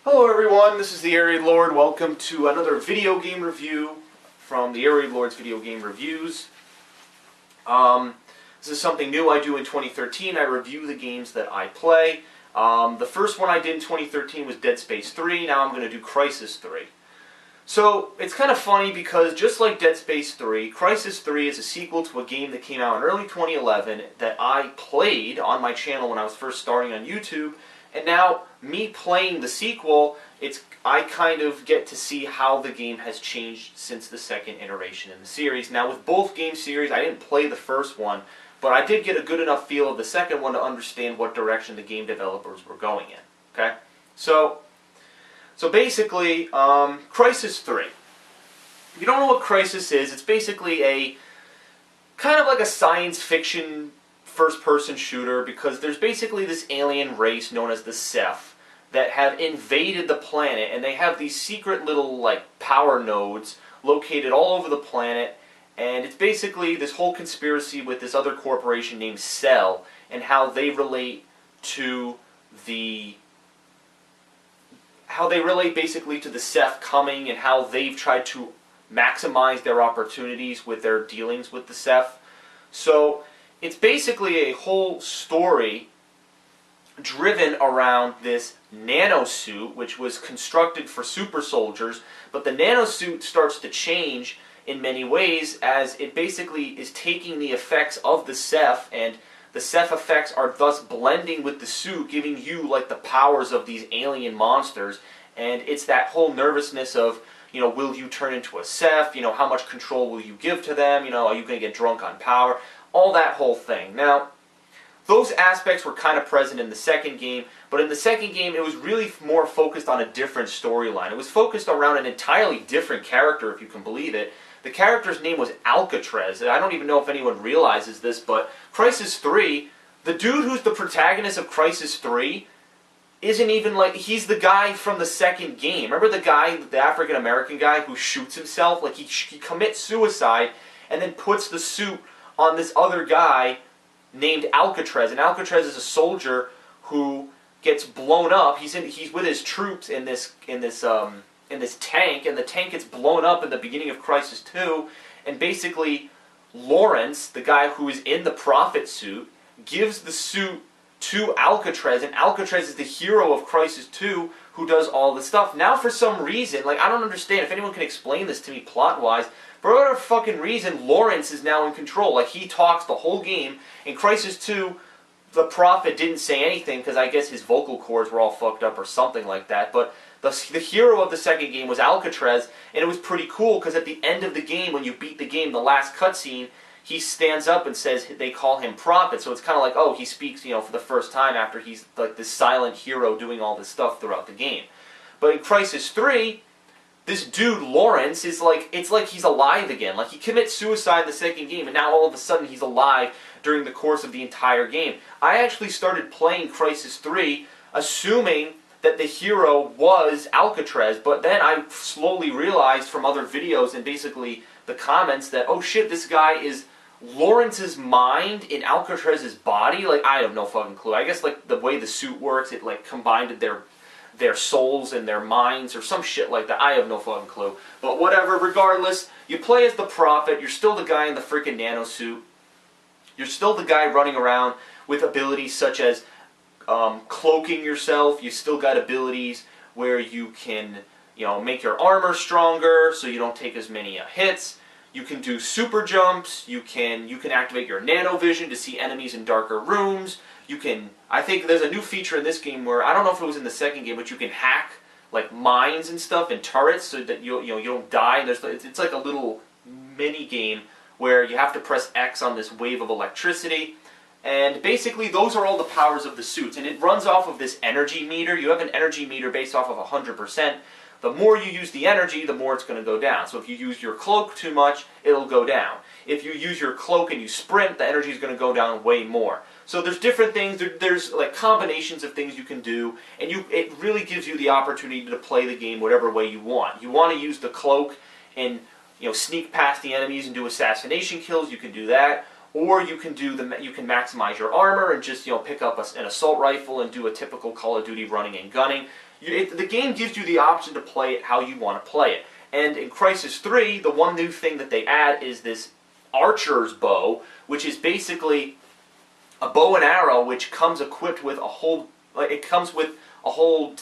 Hello everyone, this is the TheAireaidLord. Welcome to another video game review from TheAireaidLord's Video Game Reviews. This is something new I do in 2013. I review the games that I play. The first one I did in 2013 was Dead Space 3. Now I'm going to do Crysis 3. So it's kind of funny because just like Dead Space 3, Crysis 3 is a sequel to a game that came out in early 2011 that I played on my channel when I was first starting on YouTube. And now, me playing the sequel, I kind of get to see how the game has changed since the second iteration in the series. Now, with both game series, I didn't play the first one, but I did get a good enough feel of the second one to understand what direction the game developers were going in. Okay, so basically, Crysis 3. If you don't know what Crysis is, it's basically a kind of like a science fiction first-person shooter, because there's basically this alien race known as the Ceph that have invaded the planet, and they have these secret little power nodes located all over the planet, and it's basically this whole conspiracy with this other corporation named Cell and how they relate basically to the Ceph coming, and how they've tried to maximize their opportunities with their dealings with the Ceph. So it's basically a whole story driven around this nanosuit, which was constructed for super soldiers, but the nanosuit starts to change in many ways as it basically is taking the effects of the Ceph, and the Ceph effects are thus blending with the suit, giving you the powers of these alien monsters. And it's that whole nervousness of, will you turn into a Ceph? How much control will you give to them? Are you going to get drunk on power? All that whole thing. Now, those aspects were kind of present in the second game, but in the second game it was really more focused on a different storyline. It was focused around an entirely different character, if you can believe it. The character's name was Alcatraz. I don't even know if anyone realizes this, but Crysis 3, the dude who's the protagonist of Crysis 3, isn't even he's the guy from the second game. Remember the guy, the African-American guy who shoots himself? He commits suicide and then puts the suit on this other guy named Alcatraz, and Alcatraz is a soldier who gets blown up. He's with his troops in this tank, and the tank gets blown up in the beginning of Crysis 2, and basically Lawrence, the guy who is in the Prophet suit, gives the suit to Alcatraz, and Alcatraz is the hero of Crysis 2 who does all the stuff. Now for some reason, I don't understand, if anyone can explain this to me plot-wise, for whatever fucking reason, Lawrence is now in control. He talks the whole game. In Crysis 2, the Prophet didn't say anything because I guess his vocal cords were all fucked up or something like that. But the hero of the second game was Alcatraz, and it was pretty cool because at the end of the game, when you beat the game, the last cutscene, he stands up and says they call him Prophet. So it's kind of oh, he speaks, for the first time after he's this silent hero doing all this stuff throughout the game. But in Crysis 3, this dude, Lawrence, is it's like he's alive again. He commits suicide in the second game, and now all of a sudden he's alive during the course of the entire game. I actually started playing Crysis 3 assuming that the hero was Alcatraz, but then I slowly realized from other videos and basically the comments that, oh shit, this guy is Lawrence's mind in Alcatraz's body. I have no fucking clue. I guess the way the suit works, it combined their souls and their minds or some shit like that. I have no fucking clue. But whatever, regardless, you play as the Prophet, you're still the guy in the freaking nanosuit. You're still the guy running around with abilities such as cloaking yourself. You still got abilities where you can, make your armor stronger so you don't take as many hits. You can do super jumps. You can activate your nanovision to see enemies in darker rooms. I think there's a new feature in this game where, I don't know if it was in the second game, but you can hack mines and stuff and turrets so that you don't die. And it's like a little mini game where you have to press X on this wave of electricity. And basically those are all the powers of the suits, and it runs off of this energy meter. You have an energy meter based off of 100%. The more you use the energy, the more it's going to go down. So if you use your cloak too much, it'll go down. If you use your cloak and you sprint, the energy is going to go down way more. So there's different things, there's combinations of things you can do, and it really gives you the opportunity to play the game whatever way you want. You want to use the cloak and sneak past the enemies and do assassination kills, you can do that. Or you can maximize your armor and just pick up an assault rifle and do a typical Call of Duty running and gunning. The game gives you the option to play it how you want to play it. And in Crysis 3, the one new thing that they add is this archer's bow, which is basically a bow and arrow which comes equipped with a whole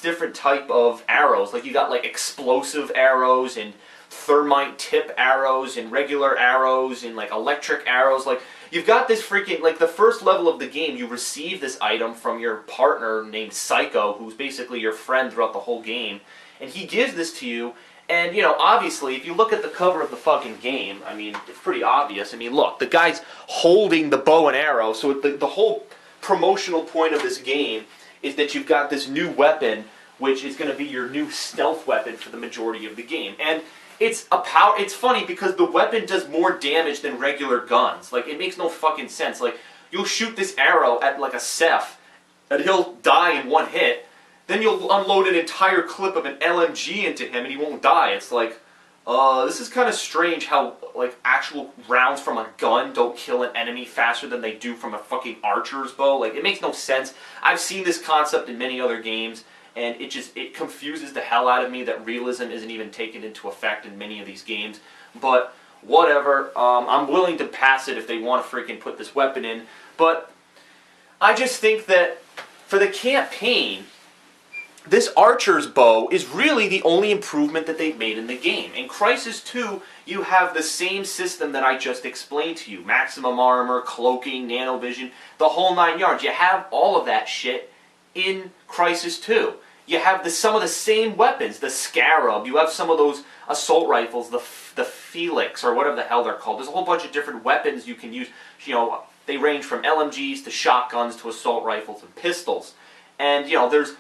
different type of arrows. Like you got like explosive arrows and thermite tip arrows and regular arrows and like electric arrows. Like you've got this freaking, like the first level of the game, you receive this item from your partner named Psycho, who's basically your friend throughout the whole game, and he gives this to you. And, you know, obviously, if you look at the cover of the fucking game, I mean, it's pretty obvious. I mean, look, the guy's holding the bow and arrow, so the whole promotional point of this game is that you've got this new weapon, which is going to be your new stealth weapon for the majority of the game. And it's funny because the weapon does more damage than regular guns. Like, it makes no fucking sense. Like, you'll shoot this arrow at, like, a Ceph, and he'll die in one hit. Then you'll unload an entire clip of an LMG into him and he won't die. It's like, this is kind of strange how, like, actual rounds from a gun don't kill an enemy faster than they do from a fucking archer's bow. Like, it makes no sense. I've seen this concept in many other games, and it confuses the hell out of me that realism isn't even taken into effect in many of these games. But, whatever. I'm willing to pass it if they want to freaking put this weapon in. But, I just think that for the campaign, this archer's bow is really the only improvement that they've made in the game. In Crysis 2, you have the same system that I just explained to you. Maximum armor, cloaking, nanovision, the whole 9 yards. You have all of that shit in Crysis 2. You have some of the same weapons, the Scarab. You have some of those assault rifles, the Felix, or whatever the hell they're called. There's a whole bunch of different weapons you can use. You know, they range from LMGs to shotguns to assault rifles and pistols. And, you know, there's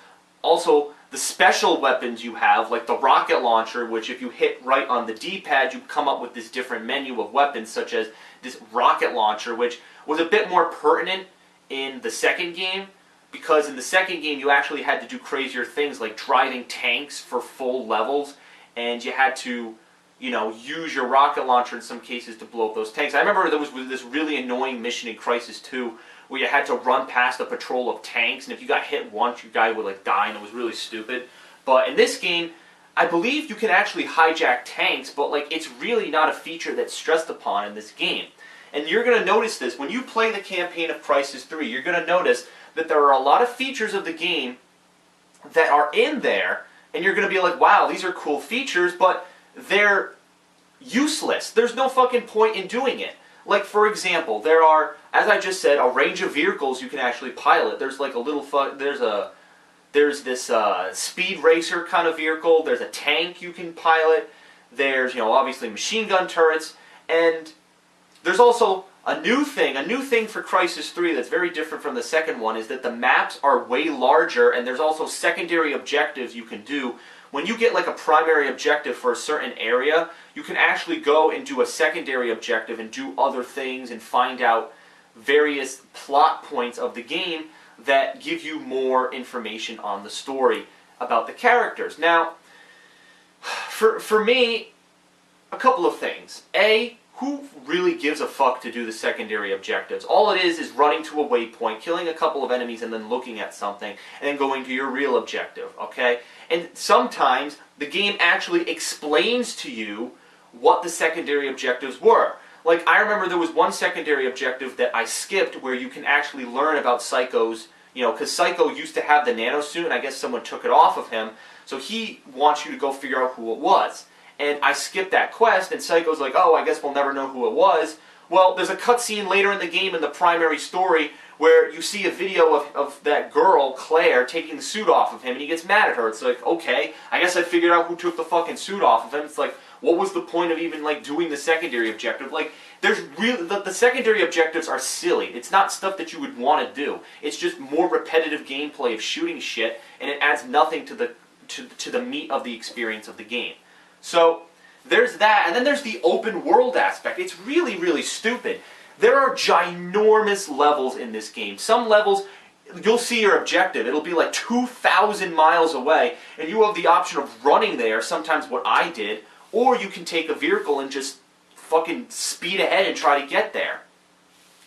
also the special weapons you have, like the rocket launcher, which if you hit right on the D-pad, you come up with this different menu of weapons, such as this rocket launcher, which was a bit more pertinent in the second game, because in the second game you actually had to do crazier things like driving tanks for full levels, and you had to, you know, use your rocket launcher in some cases to blow up those tanks. I remember there was this really annoying mission in Crysis 2 where you had to run past a patrol of tanks, and if you got hit once, your guy would like die, and it was really stupid. But in this game, I believe you can actually hijack tanks, but like it's really not a feature that's stressed upon in this game. And you're going to notice this when you play the campaign of Crysis 3. You're going to notice that there are a lot of features of the game that are in there, and you're going to be like, wow, these are cool features, but they're useless. There's no fucking point in doing it. Like, for example, there are, as I just said, a range of vehicles you can actually pilot. There's like a little, there's this speed racer kind of vehicle. There's a tank you can pilot. There's, you know, obviously machine gun turrets. And there's also a new thing for Crysis 3 that's very different from the second one, is that the maps are way larger, and there's also secondary objectives you can do. When you get like a primary objective for a certain area, you can actually go and do a secondary objective and do other things and find out various plot points of the game that give you more information on the story about the characters. Now, for me, a couple of things. A, who really gives a fuck to do the secondary objectives? All it is running to a waypoint, killing a couple of enemies, and then looking at something, and then going to your real objective, okay? And sometimes the game actually explains to you what the secondary objectives were. Like, I remember there was one secondary objective that I skipped where you can actually learn about Psycho's, you know, because Psycho used to have the nanosuit, and I guess someone took it off of him, so he wants you to go figure out who it was. And I skipped that quest, and Psycho's like, oh, I guess we'll never know who it was. Well, there's a cutscene later in the game in the primary story where you see a video of that girl, Claire, taking the suit off of him, and he gets mad at her. It's like, okay, I guess I figured out who took the fucking suit off of him. It's like, what was the point of even, like, doing the secondary objective? Like, there's really, the secondary objectives are silly. It's not stuff that you would want to do. It's just more repetitive gameplay of shooting shit, and it adds nothing to the meat of the experience of the game. So, there's that, and then there's the open world aspect. It's really, really stupid. There are ginormous levels in this game. Some levels, you'll see your objective. It'll be like 2,000 miles away, and you have the option of running there, sometimes what I did, or you can take a vehicle and just fucking speed ahead and try to get there.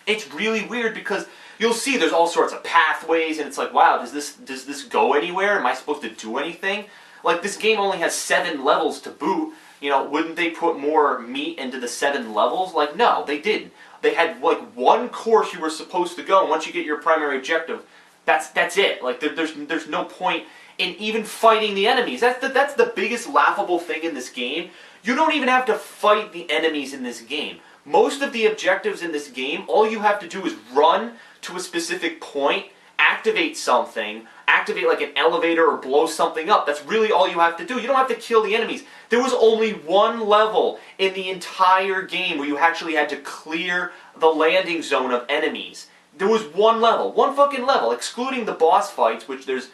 It's really weird because you'll see there's all sorts of pathways, and it's like, wow, does this go anywhere? Am I supposed to do anything? Like, this game only has 7 levels to boot. You know, wouldn't they put more meat into the 7 levels? Like, no, they didn't. They had, like, one course you were supposed to go, and once you get your primary objective, that's it. Like, there's no point in even fighting the enemies. That's the biggest laughable thing in this game. You don't even have to fight the enemies in this game. Most of the objectives in this game, all you have to do is run to a specific point, activate something, activate like an elevator or blow something up. That's really all you have to do. You don't have to kill the enemies. There was only one level in the entire game where you actually had to clear the landing zone of enemies. There was one level, one fucking level, excluding the boss fights, which there's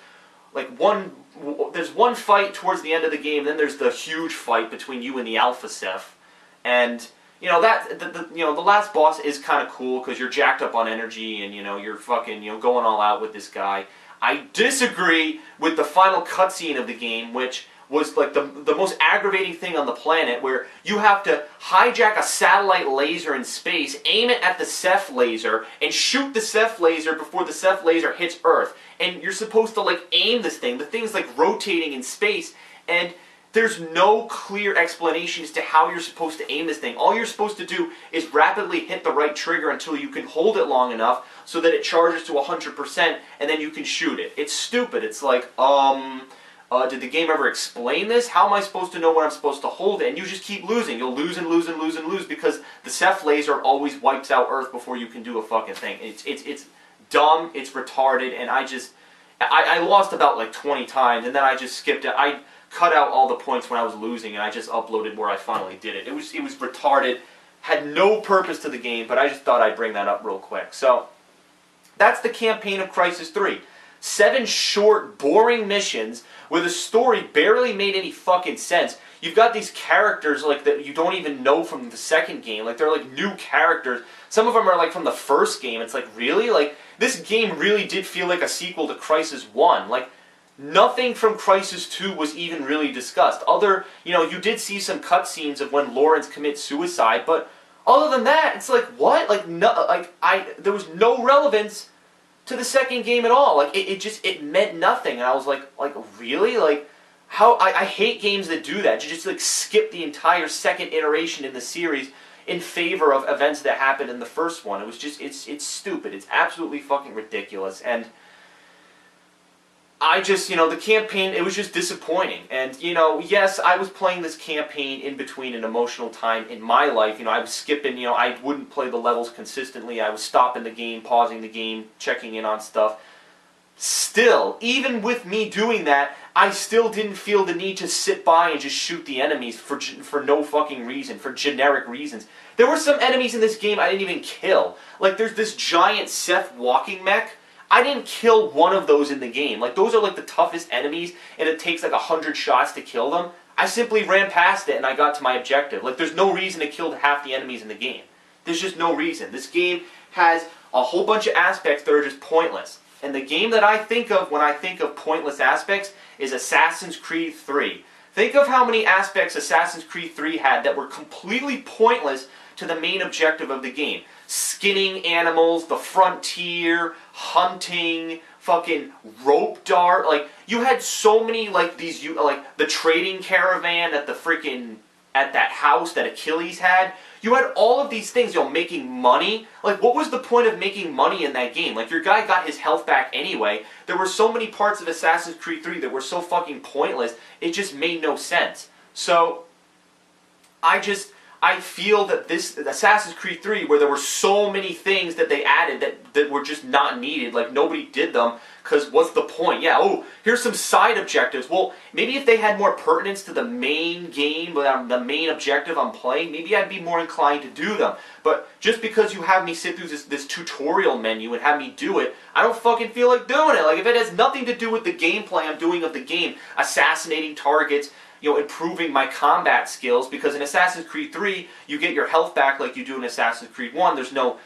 one fight towards the end of the game, then there's the huge fight between you and the Alpha Ceph. And you know, the last boss is kind of cool because you're jacked up on energy and, you know, you're fucking, you know, going all out with this guy. I disagree with the final cutscene of the game, which was like the most aggravating thing on the planet, where you have to hijack a satellite laser in space, aim it at the Ceph laser, and shoot the Ceph laser before the Ceph laser hits Earth. And you're supposed to, like, aim this thing. The thing's, like, rotating in space, and there's no clear explanation as to how you're supposed to aim this thing. All you're supposed to do is rapidly hit the right trigger until you can hold it long enough so that it charges to 100%, and then you can shoot it. It's stupid. It's like, did the game ever explain this? How am I supposed to know when I'm supposed to hold it? And you just keep losing. You'll lose and lose and lose and lose because the Ceph laser always wipes out Earth before you can do a fucking thing. It's dumb, it's retarded, and I lost about like 20 times, and then I just skipped it. I cut out all the points when I was losing, and I just uploaded where I finally did it. It was retarded, had no purpose to the game, but I just thought I'd bring that up real quick. So, that's the campaign of Crysis 3. 7 short, boring missions where the story barely made any fucking sense. You've got these characters like that you don't even know from the second game. Like, they're like new characters. Some of them are like from the first game. It's like, really? Like, this game really did feel like a sequel to Crysis 1. Like, nothing from Crysis 2 was even really discussed. You know, you did see some cutscenes of when Lawrence commits suicide, but other than that, it's like, what? Like, no, there was no relevance to the second game at all. Like, it meant nothing, and I was like, really? Like, how, I hate games that do that. You just, like, skip the entire second iteration in the series in favor of events that happened in the first one. It was just, it's stupid. It's absolutely fucking ridiculous, and I just, you know, the campaign, it was just disappointing. And, you know, yes, I was playing this campaign in between an emotional time in my life. You know, I was skipping, you know, I wouldn't play the levels consistently. I was stopping the game, pausing the game, checking in on stuff. Still, even with me doing that, I still didn't feel the need to sit by and just shoot the enemies for no fucking reason, for generic reasons. There were some enemies in this game I didn't even kill. Like, there's this giant Ceph walking mech. I didn't kill one of those in the game. Like, those are like the toughest enemies, and it takes like 100 shots to kill them. I simply ran past it and I got to my objective. Like, there's no reason to kill half the enemies in the game. There's just no reason. This game has a whole bunch of aspects that are just pointless. And the game that I think of when I think of pointless aspects is Assassin's Creed 3. Think of how many aspects Assassin's Creed 3 had that were completely pointless to the main objective of the game. Skinning animals, the frontier, hunting, fucking rope dart. Like, you had so many, like, these, like, the trading caravan at the freaking, at that house that Achilles had. You had all of these things, you know, making money. Like, what was the point of making money in that game? Like, your guy got his health back anyway. There were so many parts of Assassin's Creed 3 that were so fucking pointless, it just made no sense. So, I feel that this Assassin's Creed 3, where there were so many things that they added that were just not needed, like nobody did them, because what's the point? Yeah, oh, here's some side objectives. Well, maybe if they had more pertinence to the main game, the main objective I'm playing, maybe I'd be more inclined to do them. But just because you have me sit through this tutorial menu and have me do it, I don't fucking feel like doing it. Like, if it has nothing to do with the gameplay I'm doing of the game, assassinating targets, you know, improving my combat skills, because in Assassin's Creed 3, you get your health back like you do in Assassin's Creed 1. There's no,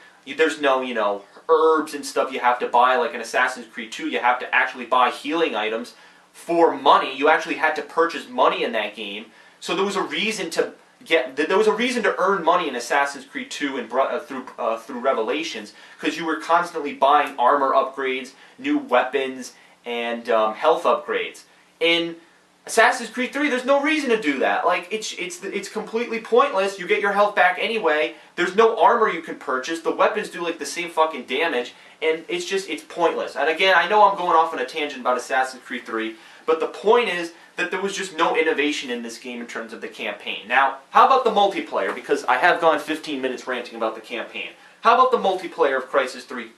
you know, herbs and stuff you have to buy like in Assassin's Creed 2. You have to actually buy healing items for money. You actually had to purchase money in that game. So there was a reason to there was a reason to earn money in Assassin's Creed 2 and through Revelations, because you were constantly buying armor upgrades, new weapons, and health upgrades. In Assassin's Creed 3, there's no reason to do that. Like, it's completely pointless. You get your health back anyway. There's no armor you can purchase. The weapons do like the same fucking damage, and it's pointless. And again, I know I'm going off on a tangent about Assassin's Creed 3, but the point is that there was just no innovation in this game in terms of the campaign. Now, how about the multiplayer? Because I have gone 15 minutes ranting about the campaign. How about the multiplayer of Crysis 3?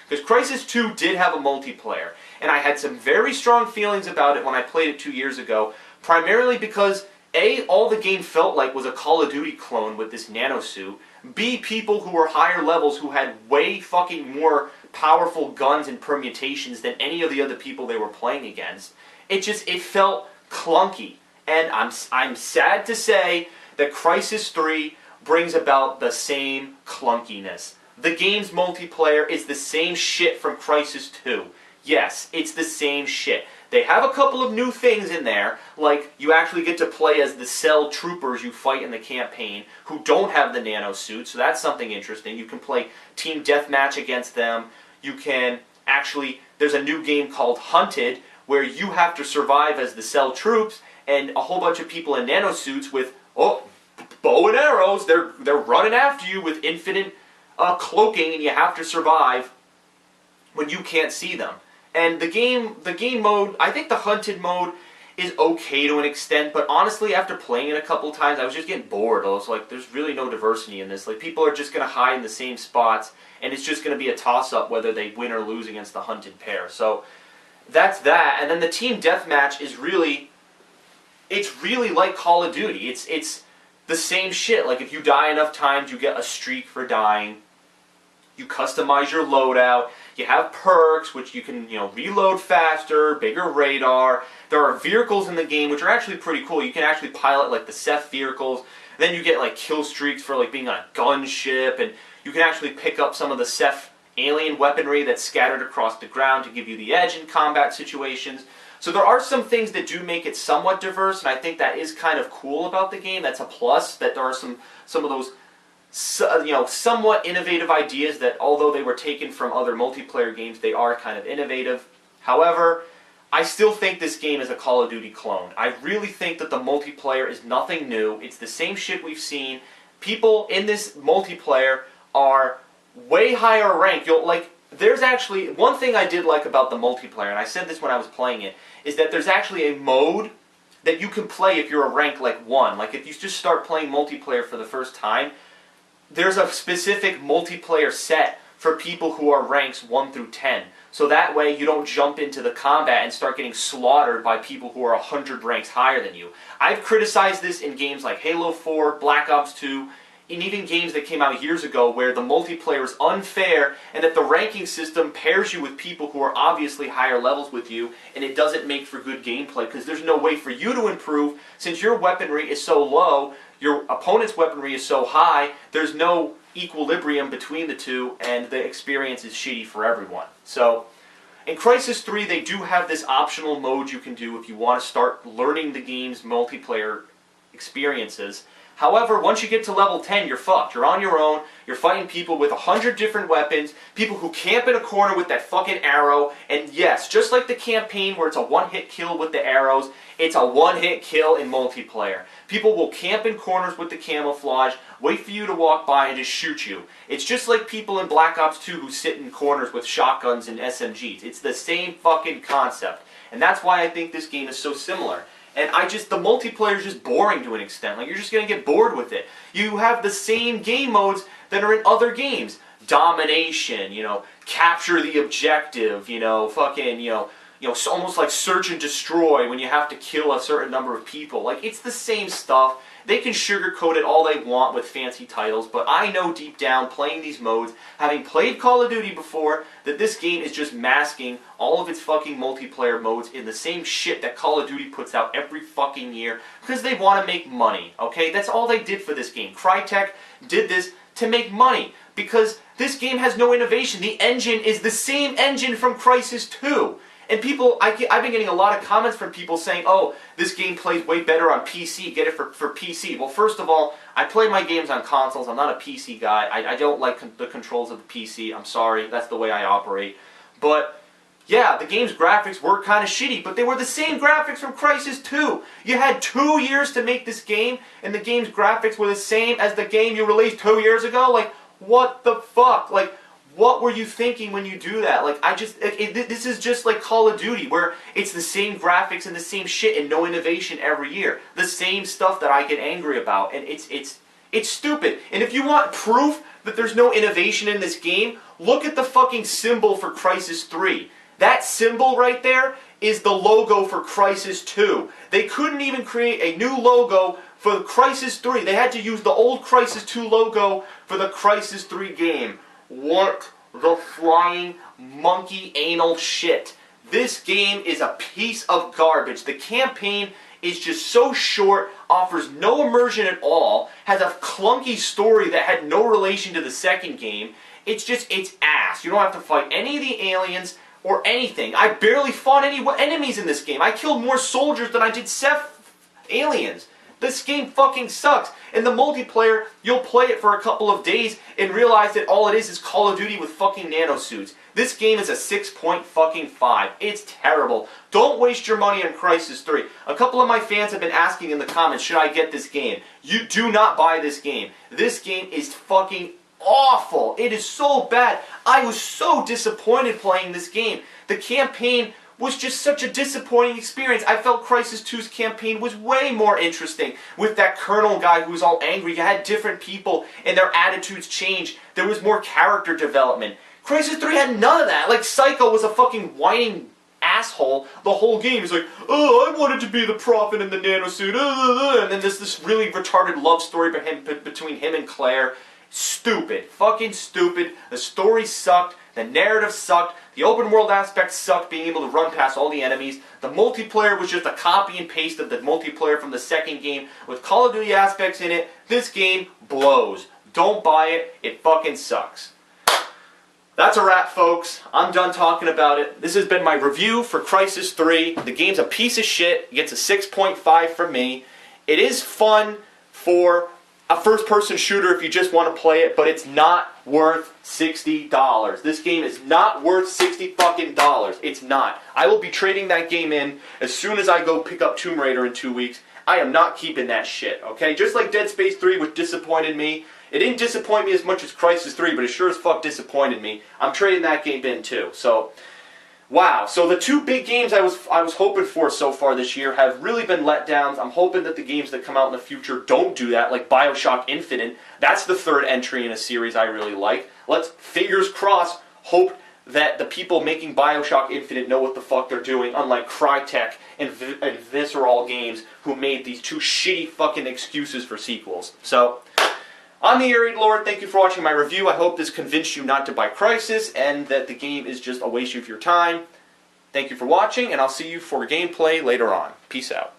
Because Crysis 2 did have a multiplayer, and I had some very strong feelings about it when I played it 2 years ago, primarily because A, all the game felt like was a Call of Duty clone with this nanosuit, B, people who were higher levels who had way fucking more powerful guns and permutations than any of the other people they were playing against. It felt clunky, and I'm sad to say that Crysis 3 brings about the same clunkiness. The game's multiplayer is the same shit from Crysis 2. Yes, it's the same shit. They have a couple of new things in there, like you actually get to play as the cell troopers you fight in the campaign who don't have the nanosuit, so that's something interesting. You can play team deathmatch against them. You can actually, there's a new game called Hunted, where you have to survive as the cell troops, and a whole bunch of people in nanosuits with, bow and arrows, they're running after you with infinite cloaking, and you have to survive when you can't see them. And the game mode, I think the Hunted mode is okay to an extent, but honestly, after playing it a couple times, I was just getting bored. I was like, there's really no diversity in this. Like, people are just going to hide in the same spots, and it's just going to be a toss-up whether they win or lose against the Hunted pair. So that's that. And then the team deathmatch is really, it's really like Call of Duty. It's the same shit. Like, if you die enough times, you get a streak for dying. You customize your loadout. You have perks, which you can, reload faster, bigger radar. There are vehicles in the game, which are actually pretty cool. You can actually pilot, like, the Ceph vehicles. Then you get, like, kill streaks for, like, being on a gunship. And you can actually pick up some of the Ceph alien weaponry that's scattered across the ground to give you the edge in combat situations. So there are some things that do make it somewhat diverse, and I think that is kind of cool about the game. That's a plus, that there are some of those somewhat innovative ideas that, although they were taken from other multiplayer games, they are kind of innovative. However, I still think this game is a Call of Duty clone. I really think that the multiplayer is nothing new. It's the same shit we've seen. People in this multiplayer are way higher ranked. There's actually one thing I did like about the multiplayer, and I said this when I was playing it, is that there's actually a mode that you can play if you're a rank like 1. Like, if you just start playing multiplayer for the first time, there's a specific multiplayer set for people who are ranks 1 through 10. So that way you don't jump into the combat and start getting slaughtered by people who are 100 ranks higher than you. I've criticized this in games like Halo 4, Black Ops 2, and even games that came out years ago where the multiplayer is unfair and that the ranking system pairs you with people who are obviously higher levels with you, and it doesn't make for good gameplay because there's no way for you to improve since your weaponry is so low. Your opponent's weaponry is so high, there's no equilibrium between the two, and the experience is shitty for everyone. So, in Crysis 3, they do have this optional mode you can do if you want to start learning the game's multiplayer experiences. However, once you get to level 10, you're fucked. You're on your own, you're fighting people with 100 different weapons, people who camp in a corner with that fucking arrow, and yes, just like the campaign where it's a one-hit kill with the arrows, it's a one-hit kill in multiplayer. People will camp in corners with the camouflage, wait for you to walk by and just shoot you. It's just like people in Black Ops 2 who sit in corners with shotguns and SMGs. It's the same fucking concept. And that's why I think this game is so similar. And the multiplayer is just boring to an extent. Like, you're just going to get bored with it. You have the same game modes that are in other games. Domination, capture the objective, it's almost like search and destroy when you have to kill a certain number of people. Like, it's the same stuff. They can sugarcoat it all they want with fancy titles, but I know deep down, playing these modes, having played Call of Duty before, that this game is just masking all of its fucking multiplayer modes in the same shit that Call of Duty puts out every fucking year, because they want to make money, okay? That's all they did for this game. Crytek did this to make money, because this game has no innovation. The engine is the same engine from Crysis 2. And people, I've been getting a lot of comments from people saying, oh, this game plays way better on PC, get it for PC. Well, first of all, I play my games on consoles. I'm not a PC guy. I don't like the controls of the PC. I'm sorry, that's the way I operate. But yeah, the game's graphics were kind of shitty, but they were the same graphics from Crysis 2. You had 2 years to make this game, and the game's graphics were the same as the game you released 2 years ago? Like, what the fuck? Like, what were you thinking when you do that? Like, this is just like Call of Duty, where it's the same graphics and the same shit and no innovation every year. The same stuff that I get angry about, and it's stupid. And if you want proof that there's no innovation in this game, look at the fucking symbol for Crysis 3. That symbol right there is the logo for Crysis 2. They couldn't even create a new logo for Crysis 3. They had to use the old Crysis 2 logo for the Crysis 3 game. What the flying monkey anal shit. This game is a piece of garbage. The campaign is just so short, offers no immersion at all, has a clunky story that had no relation to the second game. It's ass. You don't have to fight any of the aliens or anything. I barely fought any enemies in this game. I killed more soldiers than I did aliens. This game fucking sucks. And the multiplayer, you'll play it for a couple of days and realize that all it is Call of Duty with fucking nanosuits. This game is a 6.5. It's terrible. Don't waste your money on Crysis 3. A couple of my fans have been asking in the comments, should I get this game? You do not buy this game. This game is fucking awful. It is so bad. I was so disappointed playing this game. The campaign was just such a disappointing experience. I felt Crysis 2's campaign was way more interesting with that colonel guy who was all angry. You had different people and their attitudes changed. There was more character development. Crysis 3 had none of that. Like, Psycho was a fucking whining asshole the whole game. He's like, oh, I wanted to be the prophet in the nanosuit. And then there's this really retarded love story between him and Claire. Stupid. Fucking stupid. The story sucked. The narrative sucked. The open world aspect sucked, being able to run past all the enemies. The multiplayer was just a copy and paste of the multiplayer from the second game with Call of Duty aspects in it. This game blows. Don't buy it. It fucking sucks. That's a wrap, folks. I'm done talking about it. This has been my review for Crysis 3. The game's a piece of shit. It gets a 6.5 from me. It is fun for a first-person shooter if you just want to play it, but it's not worth $60. This game is not worth $60 fucking dollars. It's not. I will be trading that game in as soon as I go pick up Tomb Raider in 2 weeks. I am not keeping that shit, okay? Just like Dead Space 3, which disappointed me. It didn't disappoint me as much as Crysis 3, but it sure as fuck disappointed me. I'm trading that game in too. So, wow. So the 2 big games I was hoping for so far this year have really been letdowns. I'm hoping that the games that come out in the future don't do that, like BioShock Infinite. That's the 3rd entry in a series I really like. Let's, fingers crossed, hope that the people making BioShock Infinite know what the fuck they're doing, unlike Crytek and Visceral Games, who made these 2 shitty fucking excuses for sequels. So, I'm TheAireaidLord. Thank you for watching my review. I hope this convinced you not to buy Crysis and that the game is just a waste of your time. Thank you for watching, and I'll see you for gameplay later on. Peace out.